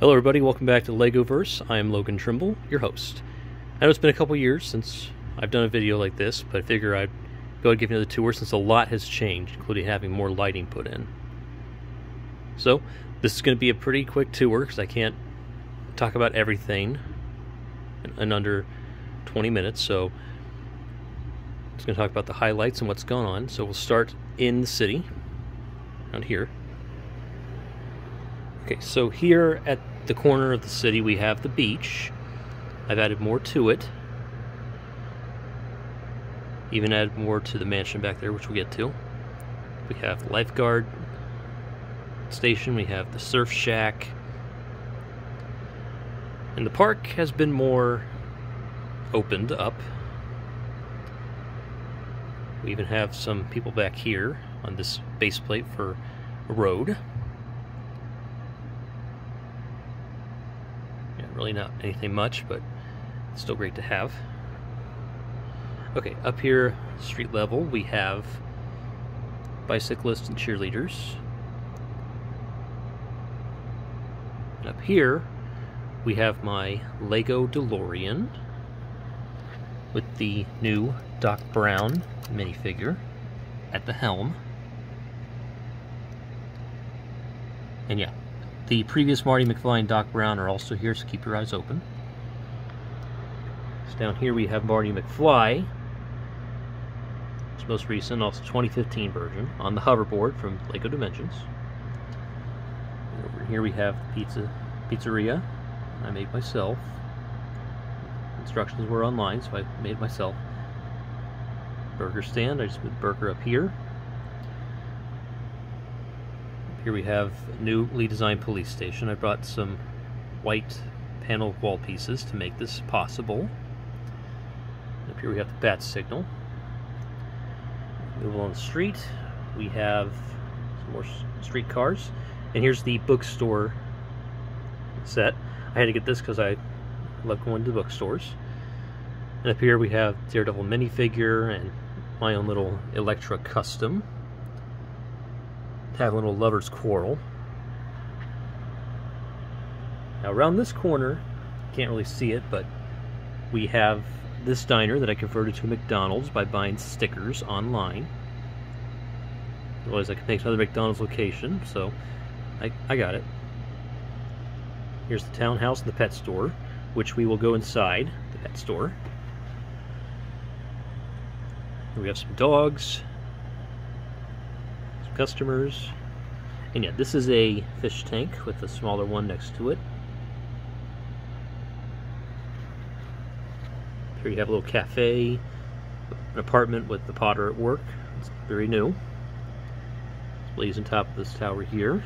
Hello everybody, welcome back to LEGOverse. I am Logan Trimble, your host. I know it's been a couple years since I've done a video like this, but I figure I'd go ahead and give you another tour since a lot has changed, including having more lighting put in. So, this is going to be a pretty quick tour because I can't talk about everything in under 20 minutes, so I'm just going to talk about the highlights and what's going on. So we'll start in the city, around here. Okay, so here at the corner of the city we have the beach. I've added more to it. Even added more to the mansion back there, which we'll get to. We have the lifeguard station, we have the surf shack. And the park has been more opened up. We even have some people back here on this base plate for a road. Really not anything much, but it's still great to have. Okay, up here, street level, we have bicyclists and cheerleaders. And up here, we have my Lego DeLorean with the new Doc Brown minifigure at the helm. And yeah, the previous Marty McFly and Doc Brown are also here, so keep your eyes open. So down here we have Marty McFly. It's most recent, also 2015 version, on the hoverboard from Lego Dimensions. And over here we have the pizzeria I made myself. Instructions were online, so I made myself. Burger stand, I just put burger up here. Here we have a newly designed police station. I brought some white panel wall pieces to make this possible. Up here we have the bat signal. Move along the street. We have some more street cars. And here's the bookstore set. I had to get this because I love going to bookstores. And up here we have Daredevil minifigure and my own little Elektra custom. Have a little lover's quarrel. Now around this corner, can't really see it, but we have this diner that I converted to a McDonald's by buying stickers online. Otherwise I could make another McDonald's location, so I got it. Here's the townhouse and the pet store, which we will go inside the pet store. We have some dogs, customers, and yeah, this is a fish tank with a smaller one next to it. Here you have a little cafe, an apartment with the Potter at work. It's very new. It's blazing top of this tower here.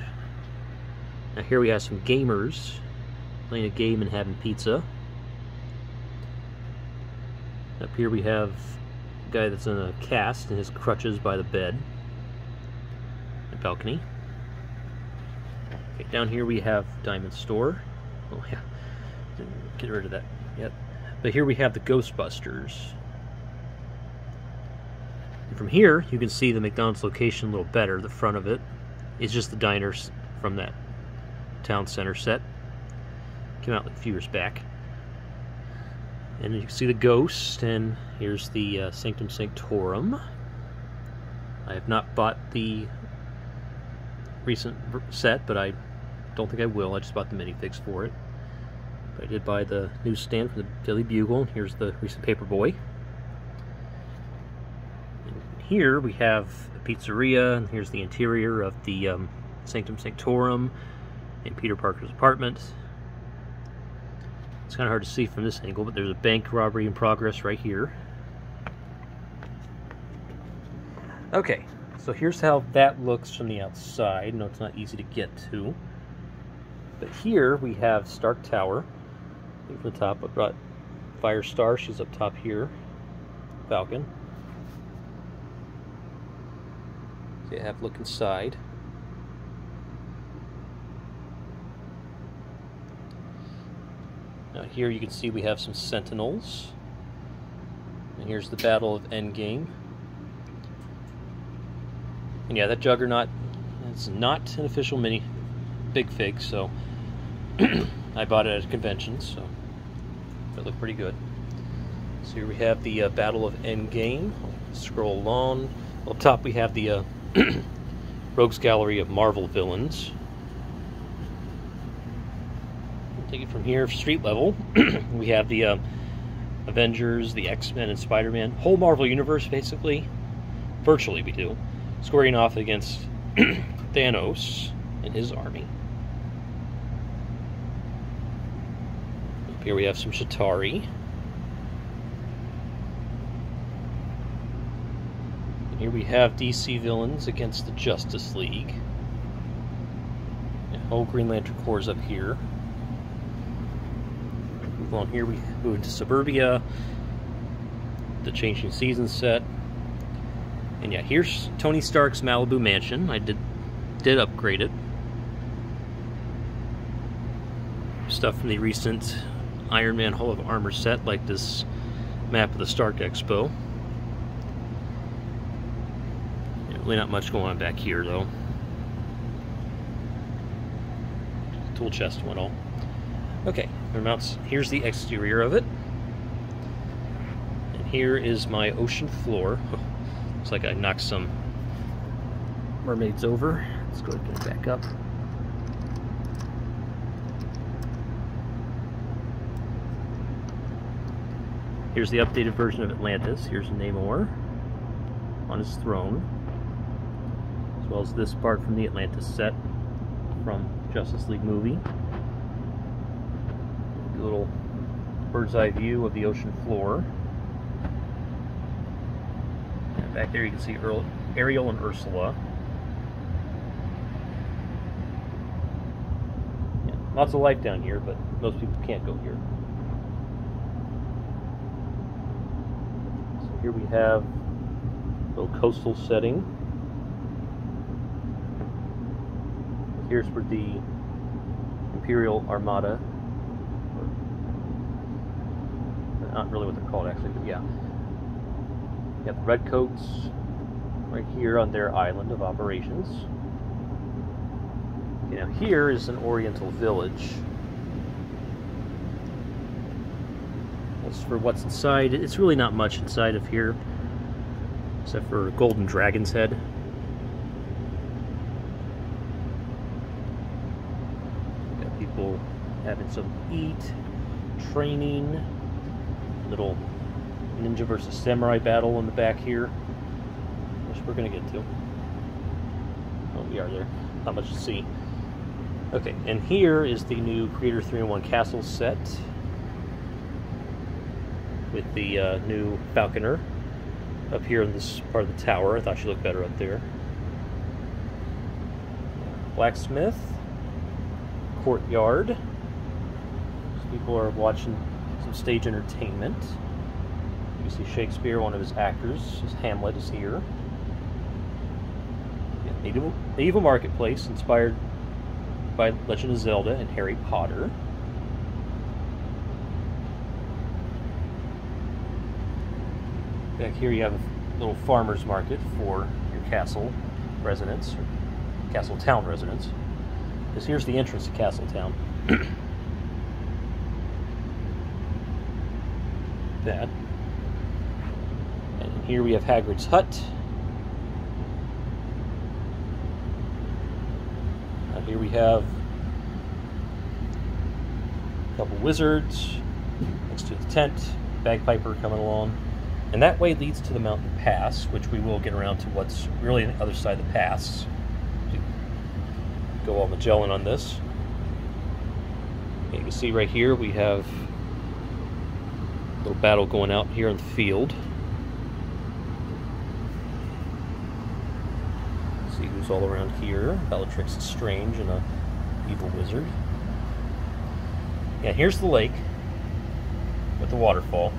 Now here we have some gamers playing a game and having pizza. Up here we have a guy that's in a cast and his crutches by the bed. Balcony. Okay, down here we have Diamond Store. Oh yeah, didn't get rid of that yet. But here we have the Ghostbusters. And from here you can see the McDonald's location a little better. The front of it is just the diners from that town center set. Came out like a few years back. And you can see the ghost, and here's the Sanctum Sanctorum. I have not bought the recent set, but I don't think I will. I just bought the minifigs for it. But I did buy the newsstand from the Daily Bugle, and here's the recent Paperboy. And here we have the pizzeria, and here's the interior of the Sanctum Sanctorum and Peter Parker's apartment. It's kind of hard to see from this angle, but there's a bank robbery in progress right here. Okay. So here's how that looks from the outside. No, it's not easy to get to. But here we have Stark Tower. From the top, I brought Firestar. She's up top here. Falcon. So you have a look inside. Now here you can see we have some Sentinels. And here's the Battle of Endgame. And yeah, that Juggernaut is not an official big fig, so I bought it at a convention, so it looked pretty good. So here we have the Battle of Endgame. Scroll along. Up top we have the Rogues Gallery of Marvel villains. We'll take it from here, street level. We have the Avengers, the X-Men, and Spider-Man. Whole Marvel Universe, basically. Virtually, we do. Squaring off against Thanos and his army. Up here we have some Chitauri. And here we have DC villains against the Justice League. And whole Green Lantern Corps up here. Move on here, we move into Suburbia, the Changing Seasons set. And yeah, here's Tony Stark's Malibu mansion. I did upgrade it. Stuff from the recent Iron Man Hall of Armor set, like this map of the Stark Expo. Yeah, really not much going on back here, though. Tool chest went all. Okay, here's the exterior of it. And here is my ocean floor. Looks like I knocked some mermaids over. Let's go ahead and get it back up. Here's the updated version of Atlantis. Here's Namor on his throne, as well as this part from the Atlantis set from Justice League movie. A little bird's eye view of the ocean floor. And back there you can see Ariel and Ursula. Yeah, lots of life down here, but most people can't go here. So here we have a little coastal setting. Here's where the Imperial Armada, or not really what they're called actually, but yeah. You got the Redcoats right here on their island of operations. Okay, now here is an Oriental village. As for what's inside, it's really not much inside of here, except for Golden Dragon's Head. People having some eat, training, little ninja versus samurai battle in the back here, which we're going to get to. Oh, we are there. Not much to see. Okay, and here is the new Creator 3-in-1 Castle set with the new Falconer up here in this part of the tower. I thought she looked better up there. Blacksmith. Courtyard. People are watching some stage entertainment. You see Shakespeare, one of his actors, his Hamlet is here. Yeah, medieval marketplace inspired by Legend of Zelda and Harry Potter. Back here you have a little farmer's market for your castle residents, or castle town residents. Because here's the entrance to Castletown. That. And here we have Hagrid's hut. Now here we have a couple wizards next to the tent, bagpiper coming along. And that way leads to the mountain pass, which we will get around to what's really on the other side of the pass. Go all Magellan on this. You can see right here we have a little battle going out here in the field. See who's all around here. Bellatrix is Strange and a evil wizard. Yeah, here's the lake with the waterfall.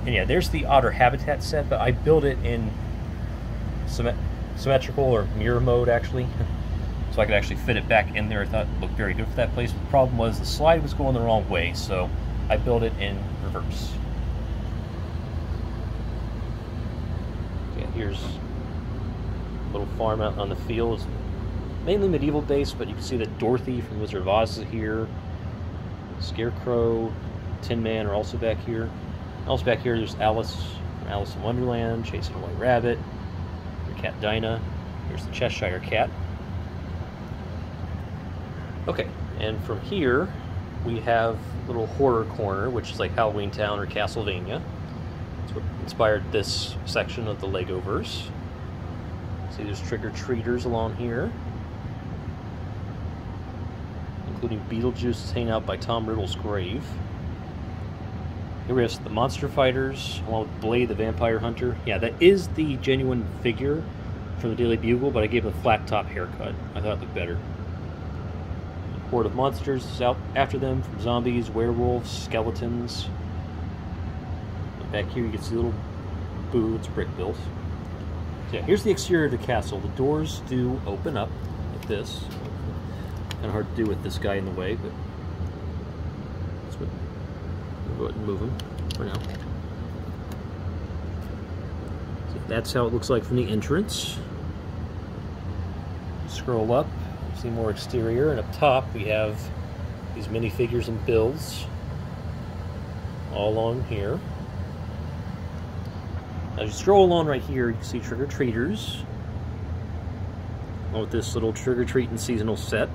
And yeah, there's the otter habitat set, but I built it in symmetrical or mirror mode actually. So I could actually fit it back in there. I thought it looked very good for that place. The problem was the slide was going the wrong way, so I built it in reverse. Okay, here's a little farm out on the field. It's mainly medieval based, but you can see that Dorothy from Wizard of Oz is here. Scarecrow, Tin Man are also back here. Also back here, there's Alice from Alice in Wonderland, chasing a white rabbit. Your cat Dinah. Here's the Cheshire Cat. Okay, and from here, we have a little horror corner, which is like Halloween Town or Castlevania. That's what inspired this section of the Legoverse. See, there's trick-or-treaters along here, including Beetlejuice hanging out by Tom Riddle's grave. Here we have the Monster Fighters, along with Blade the Vampire Hunter. Yeah, that is the genuine figure from the Daily Bugle, but I gave him a flat top haircut. I thought it looked better. Horde of monsters is out after them, from zombies, werewolves, skeletons. And back here you can see little Boo, it's brick built. So yeah, here's the exterior of the castle. The doors do open up like this. Kind of hard to do with this guy in the way, but that's what. We'll go ahead and move him for now. So that's how it looks like from the entrance. Scroll up, see more exterior, and up top we have these minifigures and builds all along here. As you scroll along right here, you can see trick-or-treaters, along with this little trick-or-treating seasonal set.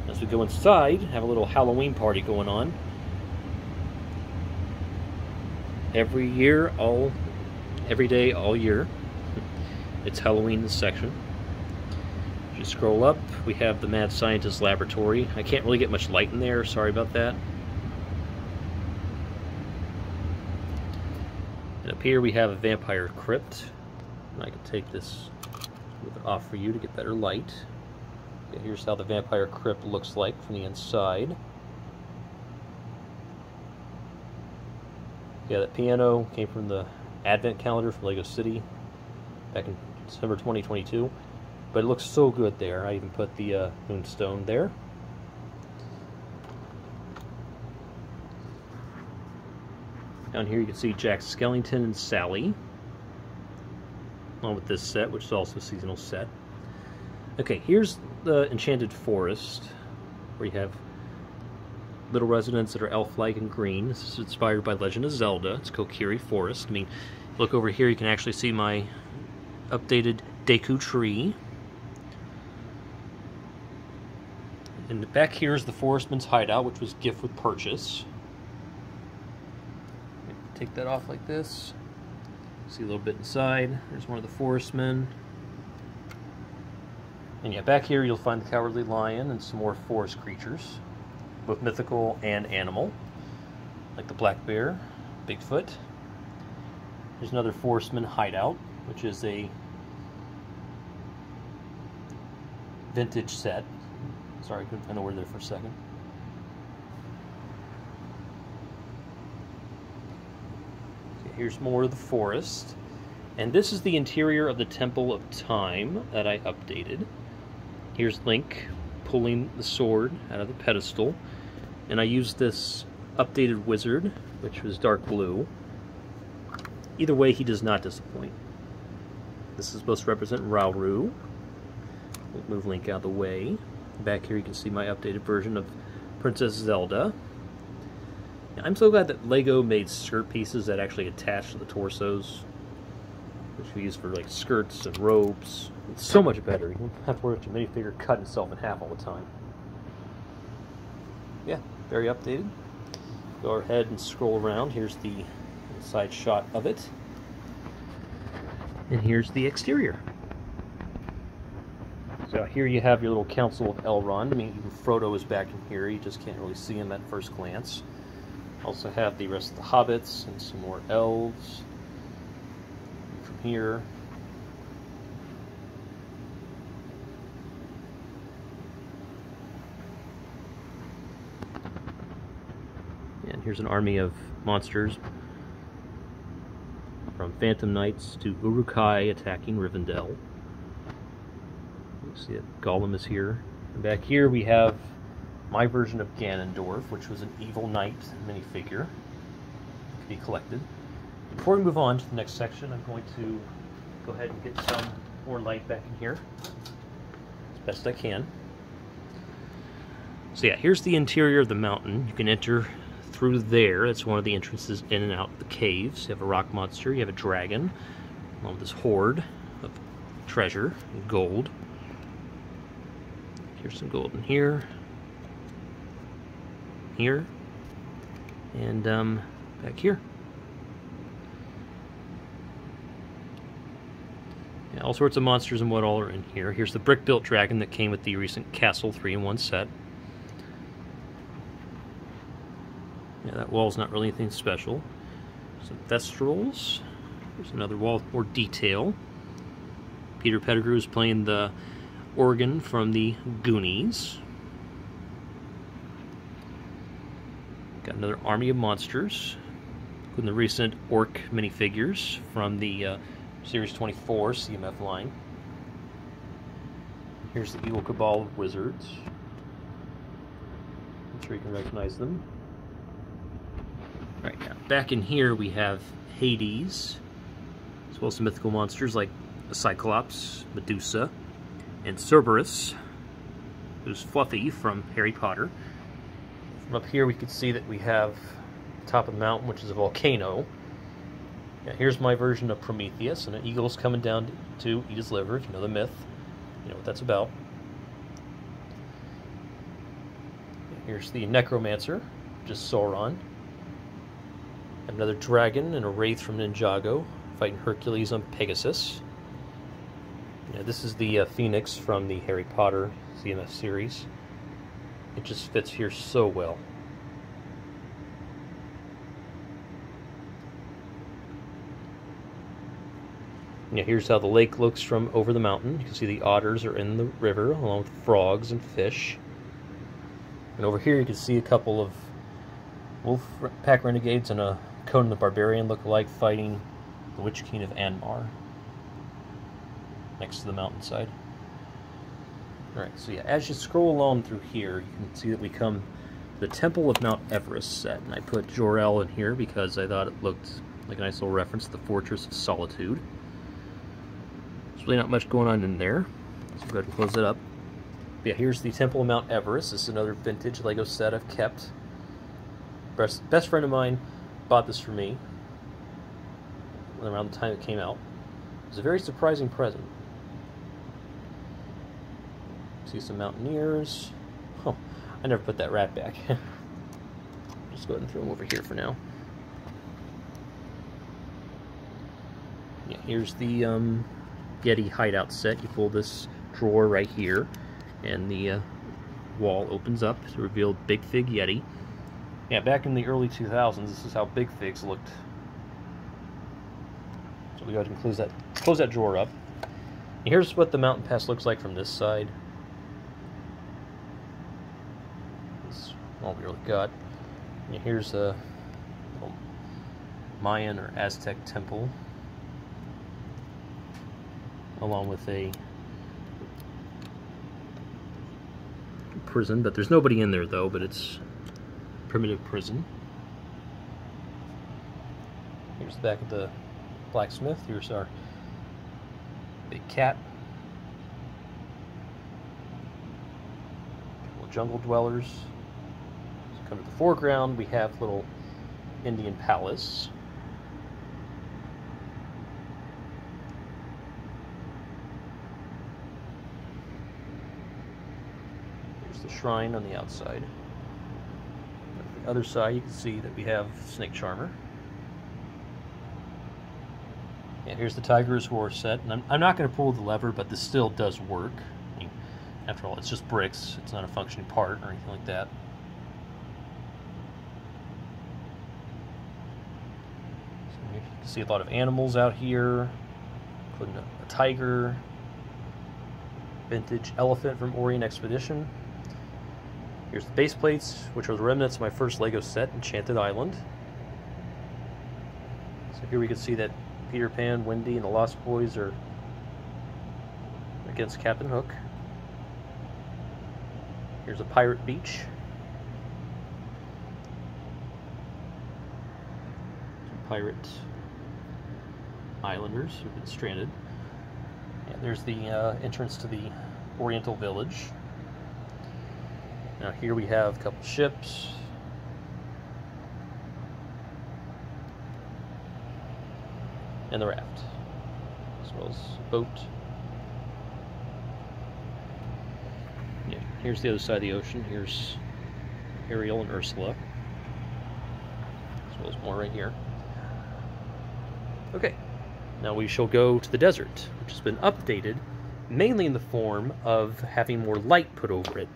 As we go inside, have a little Halloween party going on. Every day, all year. It's Halloween in this section. As you scroll up, we have the Mad Scientist Laboratory. I can't really get much light in there, sorry about that. And up here we have a Vampire Crypt. And I can take this, move it off for you to get better light. Okay, here's how the Vampire Crypt looks like from the inside. Yeah, that piano came from the Advent calendar from Lego City back in December 2022, but it looks so good there. I even put the moonstone there. Down here you can see Jack Skellington and Sally, along with this set, which is also a seasonal set. Okay, here's the Enchanted Forest, where you have little residents that are elf-like and green. This is inspired by Legend of Zelda. It's Kokiri Forest. I mean, look over here, you can actually see my updated Deku tree. And back here is the Forestman's Hideout, which was gift with purchase. Take that off like this. See a little bit inside. There's one of the Forestmen. And yeah, back here you'll find the Cowardly Lion and some more forest creatures, both mythical and animal, like the Black Bear, Bigfoot. There's another Forestman Hideout, which is a vintage set. Sorry, I couldn't find the word there for a second. Okay, here's more of the forest. And this is the interior of the Temple of Time that I updated. Here's Link pulling the sword out of the pedestal. And I used this updated wizard, which was dark blue. Either way, he does not disappoint. This is supposed to represent Rauru. We'll move Link out of the way. Back here you can see my updated version of Princess Zelda. I'm so glad that LEGO made skirt pieces that actually attach to the torsos, which we use for like skirts and robes. It's so much better. You don't have to worry about your minifigure cutting itself in half all the time. Yeah, very updated. Go ahead and scroll around. Here's the side shot of it. And here's the exterior. So here you have your little Council of Elrond. I mean, even Frodo is back in here. You just can't really see him at first glance. Also have the rest of the hobbits and some more elves from here. And here's an army of monsters, from Phantom Knights to Uruk-hai attacking Rivendell. You see it, Gollum is here. And back here we have my version of Ganondorf, which was an evil knight minifigure. It can be collected. Before we move on to the next section, I'm going to go ahead and get some more light back in here as best I can. So yeah, here's the interior of the mountain. You can enter through there. It's one of the entrances in and out of the caves. You have a rock monster, you have a dragon, along with this hoard of treasure and gold. Here's some gold in here, and back here. Yeah, all sorts of monsters and what all are in here. Here's the brick-built dragon that came with the recent Castle 3-in-1 set. Yeah, that wall's not really anything special. Some Thestrals. There's another wall with more detail. Peter Pettigrew is playing the organ from the Goonies. Got another army of monsters, including the recent orc minifigures from the Series 24 CMF line. Here's the Evil Cabal of Wizards. I'm sure you can recognize them. Alright, now back in here we have Hades, as well as some mythical monsters like the Cyclops, Medusa, and Cerberus, who's Fluffy from Harry Potter. From up here we can see that we have the top of the mountain, which is a volcano. Yeah, here's my version of Prometheus, and an eagle's coming down to eat his liver. If you know the myth, you know what that's about. Here's the Necromancer, which is Sauron. Another dragon and a wraith from Ninjago, fighting Hercules on Pegasus. Yeah, this is the Phoenix from the Harry Potter CMF series. It just fits here so well. Yeah, here's how the lake looks from over the mountain. You can see the otters are in the river, along with frogs and fish. And over here you can see a couple of Wolfpack Renegades and a Conan the Barbarian look-alike fighting the Witch King of Angmar next to the mountainside. Alright, so yeah, as you scroll along through here, you can see that we come to the Temple of Mount Everest set. And I put Jor-El in here because I thought it looked like a nice little reference to the Fortress of Solitude. There's really not much going on in there, so we'll go ahead and close it up. But yeah, here's the Temple of Mount Everest. This is another vintage Lego set I've kept. Best friend of mine bought this for me around the time it came out. It was a very surprising present. See some Mountaineers. Oh, I never put that rat back. Just go ahead and throw him over here for now. Yeah, here's the Yeti hideout set. You pull this drawer right here, and the wall opens up to reveal Big Fig Yeti. Yeah, back in the early 2000s, this is how Big Figs looked. So we go ahead and close that drawer up. And here's what the mountain pass looks like from this side. That's all we really got. And here's a little Mayan or Aztec temple, along with a prison, but there's nobody in there though, but it's primitive prison. Here's the back of the blacksmith. Here's our big cat. Little jungle dwellers. So come to the foreground, we have little Indian palace. Here's the shrine on the outside. Other side, you can see that we have Snake Charmer. And here's the Tiger's War set. And I'm not going to pull the lever, but this still does work. I mean, after all, it's just bricks. It's not a functioning part or anything like that. So you can see a lot of animals out here, including a tiger, vintage elephant from Orient Expedition. Here's the base plates, which are the remnants of my first Lego set, Enchanted Island. So here we can see that Peter Pan, Wendy, and the Lost Boys are against Captain Hook. Here's a pirate beach. Some pirate islanders who've been stranded. And there's the entrance to the Oriental Village. Now here we have a couple ships. And the raft, as well as a boat. Yeah, here's the other side of the ocean. Here's Ariel and Ursula, as well as more right here. Okay, now we shall go to the desert, which has been updated, mainly in the form of having more light put over it.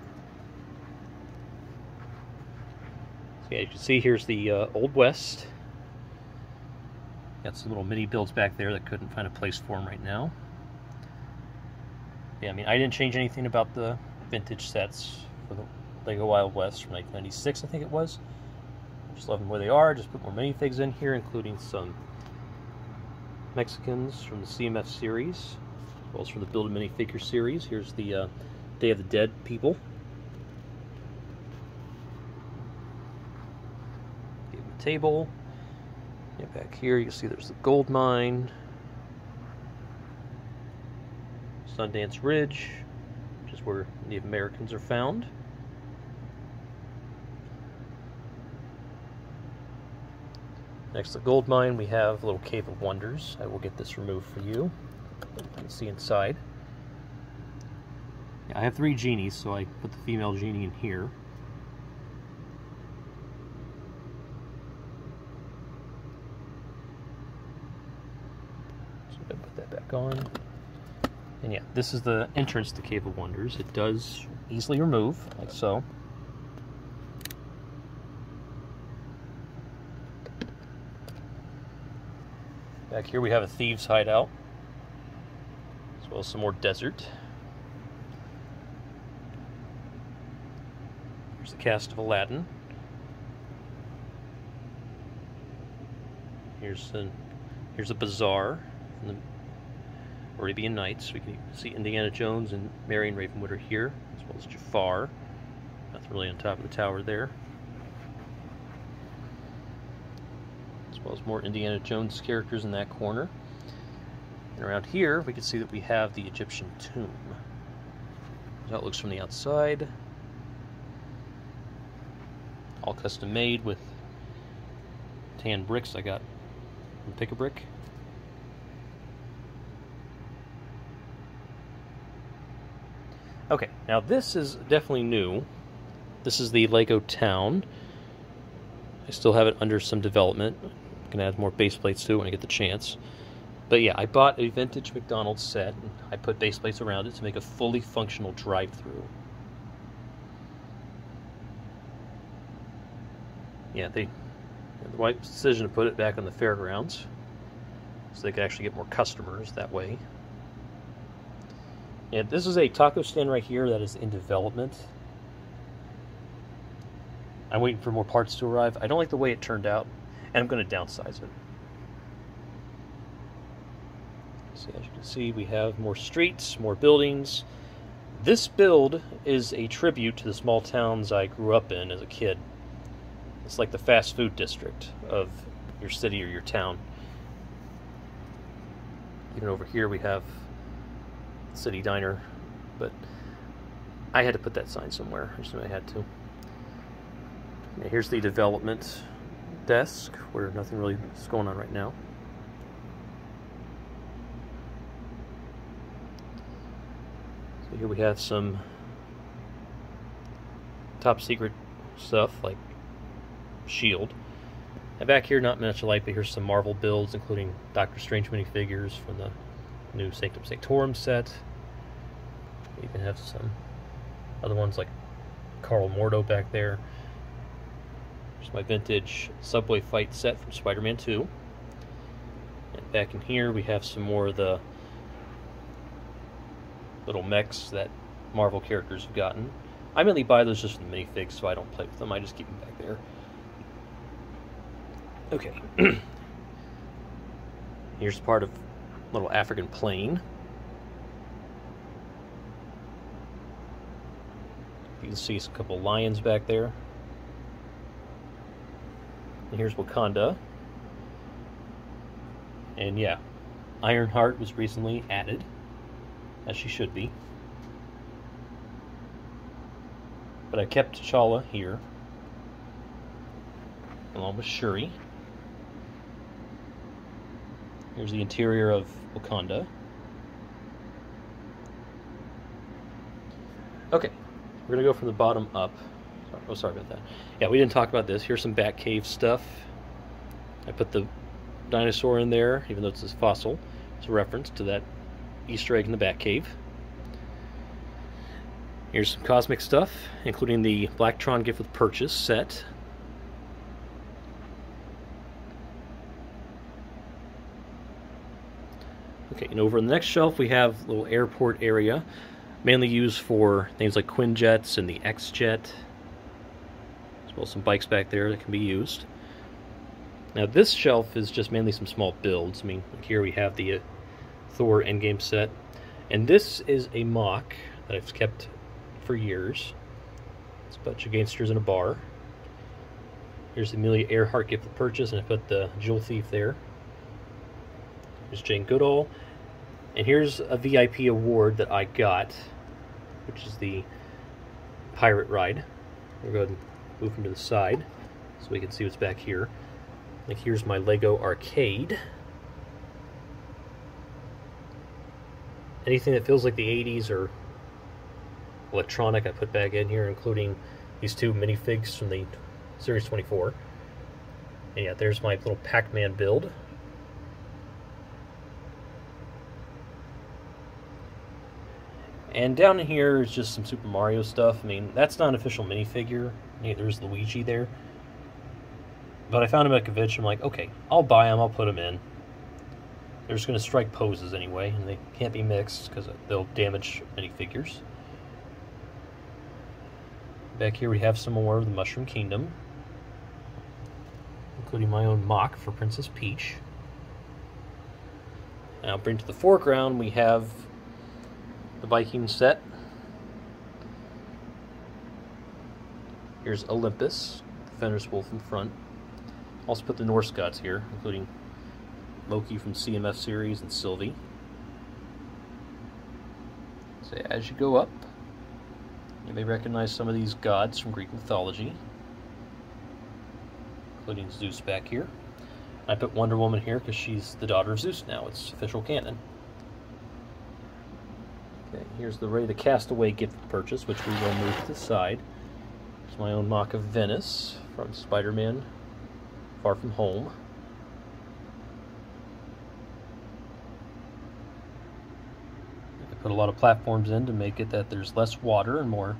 So yeah, you can see here's the Old West. Got some little mini builds back there that couldn't find a place for them right now. Yeah, I mean, I didn't change anything about the vintage sets for the Lego Wild West from 1996, I think it was. Just love them where they are. Just put more minifigs in here, including some Mexicans from the CMF series, as well as from the Build a Minifigure series. Here's the Day of the Dead people. Give them a table. Yeah, back here you can see there's the gold mine, Sundance Ridge, which is where Native Americans are found. Next to the gold mine we have a little Cave of Wonders. I will get this removed for you. You can see inside. Yeah, I have 3 genies, so I put the female genie in here. Put that back on. And yeah, this is the entrance to Cave of Wonders. It does easily remove, like so. Back here we have a thieves' hideout, as well as some more desert. Here's the cast of Aladdin. Here's a bazaar from the Arabian Nights. We can see Indiana Jones and Marion Ravenwood are here, as well as Jafar. That's really on top of the tower there. As well as more Indiana Jones characters in that corner. And around here, we can see that we have the Egyptian tomb. That's how it looks from the outside. All custom made with tan bricks I got from Pick-a-Brick. Okay, now this is definitely new. This is the Lego Town. I still have it under some development. I'm gonna add more base plates to it when I get the chance. But yeah, I bought a vintage McDonald's set. And I put base plates around it to make a fully functional drive-through. Yeah, the right decision to put it back on the fairgrounds, so they could actually get more customers that way. And this is a taco stand right here that is in development. I'm waiting for more parts to arrive. I don't like the way it turned out, and I'm going to downsize it. So as you can see, we have more streets, more buildings. This build is a tribute to the small towns I grew up in as a kid. It's like the fast food district of your city or your town. Even over here we have City Diner, but I had to put that sign somewhere. I just knew I had to. And here's the development desk, where nothing really is going on right now. So here we have some top secret stuff like S.H.I.E.L.D. And back here, not much light, but here's some Marvel builds, including Doctor Strange minifigures from the new Sanctum Sanctorum set. We even have some other ones like Carl Mordo back there. Here's my vintage subway fight set from Spider-Man 2. And back in here we have some more of the little mechs that Marvel characters have gotten. I mainly buy those just for the minifigs, so I don't play with them. I just keep them back there. Okay. Here's part of a little African plain. You can see a couple lions back there. And here's Wakanda. And yeah, Ironheart was recently added, as she should be. But I kept T'Challa here, along with Shuri. Here's the interior of Wakanda. Okay, we're gonna go from the bottom up. Oh, sorry about that. Yeah, we didn't talk about this. Here's some Batcave stuff. I put the dinosaur in there, even though it's a fossil. It's a reference to that Easter egg in the Batcave. Here's some cosmic stuff, including the Blacktron Gift with Purchase set. Okay, and over on the next shelf we have a little airport area, mainly used for things like Quinjets and the X-Jet, as well as some bikes back there that can be used. Now this shelf is just mainly some small builds. I mean, like here we have the Thor Endgame set, and this is a mock that I've kept for years. It's a bunch of gangsters in a bar. Here's the Amelia Earhart Gift of Purchase, and I put the Jewel Thief there. Here's Jane Goodall, and here's a VIP award that I got, which is the Pirate Ride. We'll go ahead and move him to the side so we can see what's back here. Like here's my Lego arcade. Anything that feels like the 80s or electronic I put back in here, including these two minifigs from the Series 24. And yeah, there's my little Pac-Man build. And down in here is just some Super Mario stuff. I mean, that's not an official minifigure. There's Luigi there. But I found him at a convention. I'm like, okay, I'll buy them, I'll put them in. They're just going to strike poses anyway, and they can't be mixed because they'll damage minifigures. Back here we have some more of the Mushroom Kingdom, including my own mock for Princess Peach. Now, bring to the foreground, we have the Viking set. Here's Olympus, the Fenris Wolf in front. Also put the Norse gods here, including Loki from CMF series and Sylvie. So as you go up, you may recognize some of these gods from Greek mythology, including Zeus back here. I put Wonder Woman here because she's the daughter of Zeus now. It's official canon. Okay, here's the Ray the Castaway Gift of Purchase, which we will move to the side. Here's my own mock of Venice from Spider-Man Far From Home. I put a lot of platforms in to make it that there's less water and more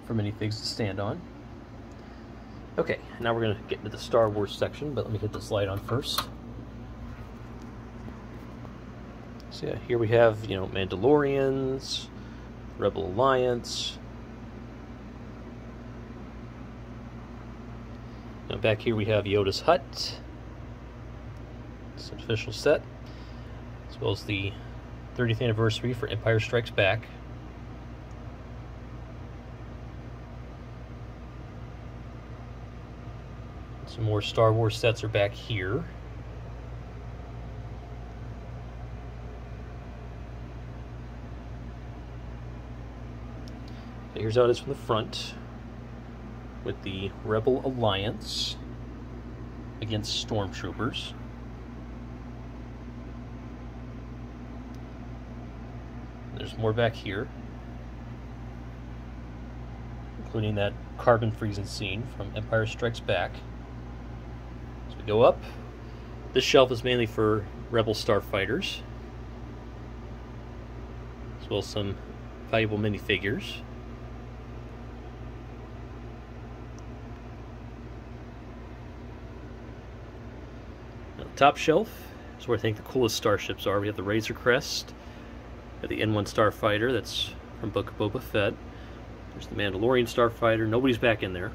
for minifigs to stand on. Okay, now we're going to get into the Star Wars section, but let me hit this light on first. So yeah, here we have, Mandalorians, Rebel Alliance. Now back here we have Yoda's Hut. It's an official set, as well as the 30th anniversary for Empire Strikes Back. Some more Star Wars sets are back here. Here's how it is from the front, with the Rebel Alliance against Stormtroopers. There's more back here, including that carbon freezing scene from Empire Strikes Back. As we go up, this shelf is mainly for Rebel starfighters, as well as some valuable minifigures. Now, the top shelf is where I think the coolest starships are. We have the Razor Crest, the N1 Starfighter, that's from Book of Boba Fett. There's the Mandalorian Starfighter. Nobody's back in there.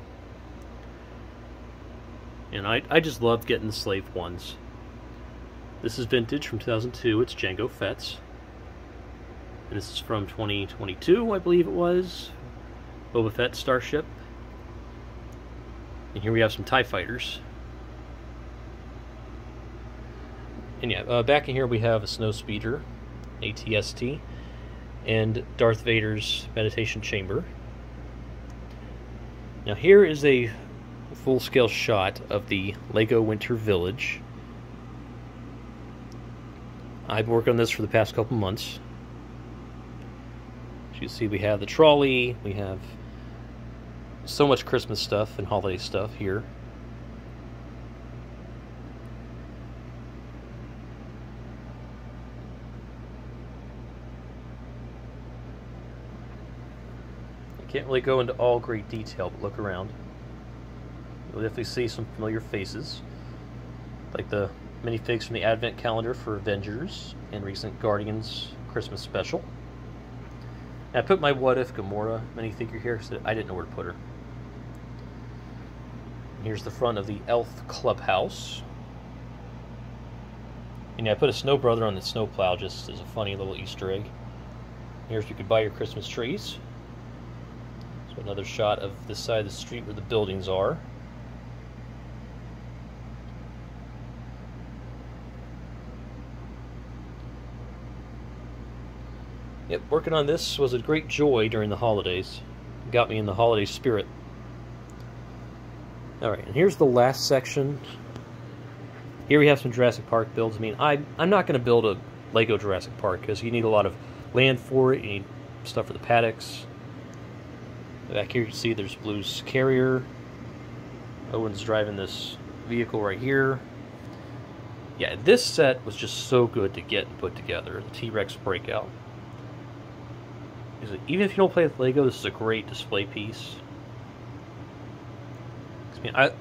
And I just love getting the Slave ones. This is vintage from 2002. It's Jango Fett's. And this is from 2022, I believe it was. Boba Fett Starship. And here we have some TIE Fighters. And yeah, back in here we have a Snowspeeder, ATST, and Darth Vader's meditation chamber. Now here is a full-scale shot of the Lego Winter Village. I've been working on this for the past couple months. As you can see, we have the trolley, we have so much Christmas stuff and holiday stuff here. I can't really go into all great detail, but look around. You'll definitely see some familiar faces, like the minifigs from the Advent calendar for Avengers and recent Guardians Christmas special. And I put my What If Gamora minifigure here because I didn't know where to put her. And here's the front of the Elf Clubhouse. And I put a Snow Brother on the snowplow just as a funny little Easter egg. Here's where you could buy your Christmas trees. So another shot of this side of the street where the buildings are. Yep, working on this was a great joy during the holidays. It got me in the holiday spirit. Alright, and here's the last section. Here we have some Jurassic Park builds. I mean, I'm not going to build a Lego Jurassic Park because you need a lot of land for it. You need stuff for the paddocks. Back here you can see there's Blue's carrier. Owen's driving this vehicle right here. Yeah, this set was just so good to get and put together. The T-Rex breakout. Even if you don't play with Lego, this is a great display piece. I mean,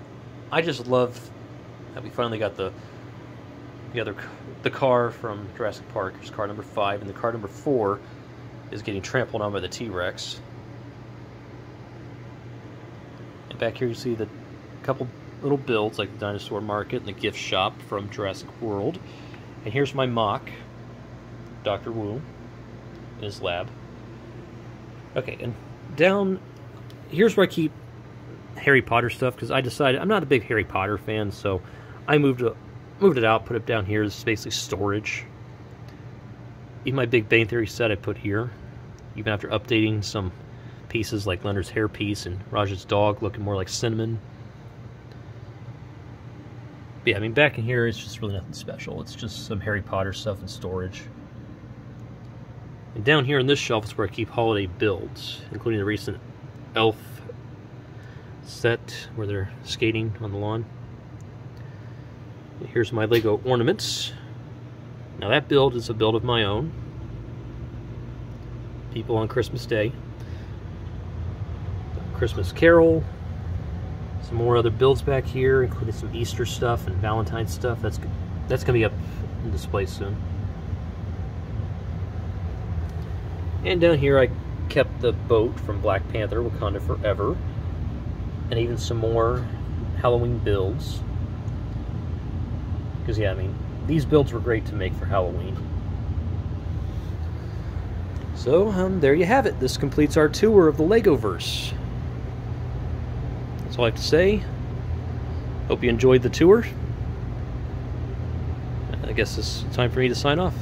I just love that we finally got the car from Jurassic Park. It's car number 5, and the car number 4 is getting trampled on by the T-Rex. And back here you see the couple little builds like the Dinosaur Market and the gift shop from Jurassic World. And here's my mock, Dr. Wu, in his lab. Okay, and down here's where I keep Harry Potter stuff, because I decided I'm not a big Harry Potter fan, so I moved it out, put it down here. This is basically storage. Even my Big Bang Theory set I put here, even after updating some pieces like Leonard's hairpiece and Raj's dog looking more like Cinnamon. But yeah, I mean, back in here it's just really nothing special. It's just some Harry Potter stuff in storage. And down here on this shelf is where I keep holiday builds, including the recent Elf set where they're skating on the lawn. Here's my Lego ornaments. Now that build is a build of my own. People on Christmas Day. Christmas Carol. Some more other builds back here, including some Easter stuff and Valentine's stuff. That's going to be up in display soon. And down here I kept the boat from Black Panther, Wakanda Forever. And even some more Halloween builds. Because, yeah, I mean, these builds were great to make for Halloween. So, there you have it. This completes our tour of the Legoverse. That's all I have to say. Hope you enjoyed the tour. I guess it's time for me to sign off.